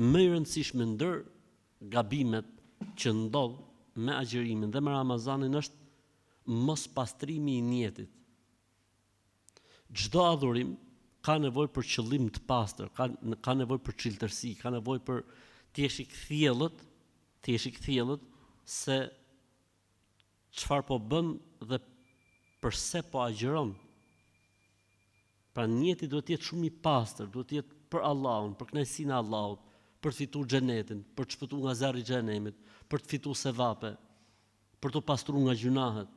më i rëndësishme ndër gabimet që ndodh me agjërimin dhe me Ramazanin është mos pastrimi i niyetit. Çdo adhurim ka nevojë për qëllim të pastër, ka nevojë për çiltërsi, ka nevojë për të jesh i kthjellët se çfarë po bën dhe përse po agjeron. Pra niyeti duhet të jetë shumë i pastër, duhet të jetë për Allahun, për kënaqësinë e Allahut, për të fituar xhenetin, për të shpëtuar nga zjarri i xhenemit, për të fituar sevape, për të pastruar nga gjunahet,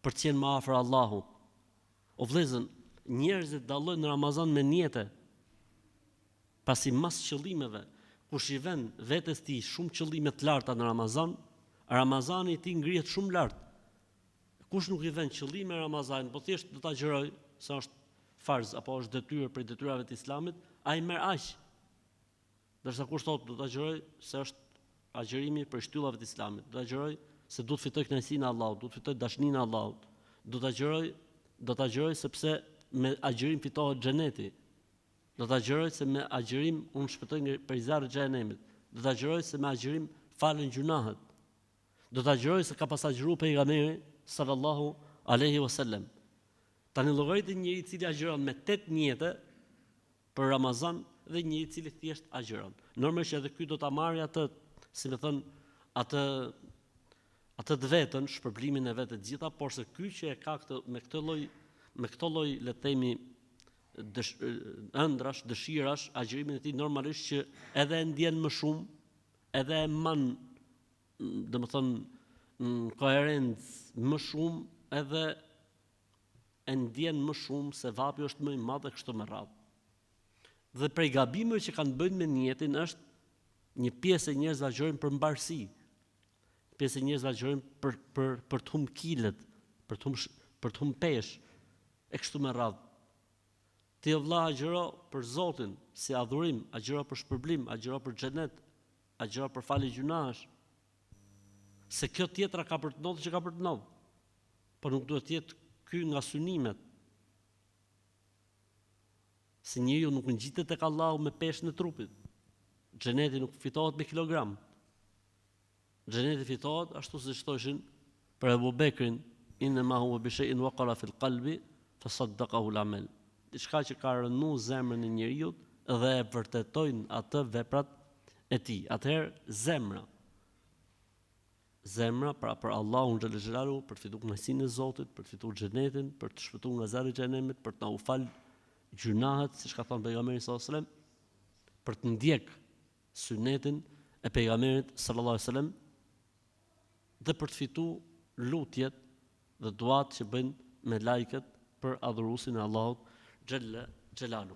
për të qenë më afër Allahut. O vëllezër, njerëzit dallojnë në Ramazan me niyete. Pasi mas qëllimeve, kush i vën vetes tij shumë qëllime të larta në Ramazan, Ramazani i tij ngrihet shumë lart. Kush nuk i vën qëllime Ramazanit, po thjesht do ta xhiroj se është farz apo është detyrë për detyrave të Islamit, ai merr aq. Ndërsa kush thotë do ta xhiroj se është agjërimi për shtyllave të Islamit, do ta xhiroj se do të fitoj kënaqësinë e Allahut, do të fitoj dashninë e Allahut, do ta xhiroj sepse me agjërim fitohet xheneti. Do ta xhiroj se me agjërim unë shpëtoj nga zjarri i xhenemit. Do ta xhiroj se me agjërim falen gjunahet. Do ta xhiroj se ka pas agjëruar pejgamberi sallallahu alaihi wasallam. Tani llogarit njëri i cili agjeron me 8 niyete për Ramazan dhe njëri i cili thjesht agjeron. Normalisht edhe ky do ta marrë atë, si më thon, atë të vetën, shpërblimin e vetë të gjitha, por se ky që e ka me këtë lloj le të themi ëndrash, dëshirash, agjërimin e tij normalisht që edhe e ndjen më shumë, edhe e man, domethënë koherencë më shumë, edhe e ndjen më shumë se vapi është më i madh dhe kështu me radhë. Dhe prej gabimeve që kanë bënë me niyetin është një pjesë e njerëzve agjërojnë për mbarësi. Pjesë e njerëzve agjërojnë për të humb kilet, për të humb peshë e kështu me radhë. Ti vëlla agjëro për Zotin, si adhurim, agjëro për shpërblim, agjëro për xhenet, agjëro për falje gjunash. Se kjo tjetra ka për të ndodhur që ka për të ndodhur. Por nuk duhet të jetë ky nga synimet. Se njeriu nuk ngjitet tek Allahu me peshën e trupit. Xheneti nuk fitohet me kilogram. Xheneti fitohet ashtu siç thoshin për Abu Bekrin, inna ma huwa bi shay'in waqara fil qalbi fasaddaqahu al-amal. Diçka që ka rënë zemrën e njeriu dhe e vërtetojnë atë veprat e tij. Atëherë zemra pra për Allahun xhallahu xhelalu, për të fituar kënaqësinë e Zotit, për të fituar xhenetin, për të shpëtuar nga zjarri i xhenemit, për të na u fal gjunahet, siç ka thënë pejgamberi sallallahu alajhi wasallam, për të ndjek sunetin e pejgamberit sallallahu alajhi wasallam dhe për të fituar lutjet dhe duat që bëjnë me lajket për adhuruesin e Allahut xhalla xhelalu.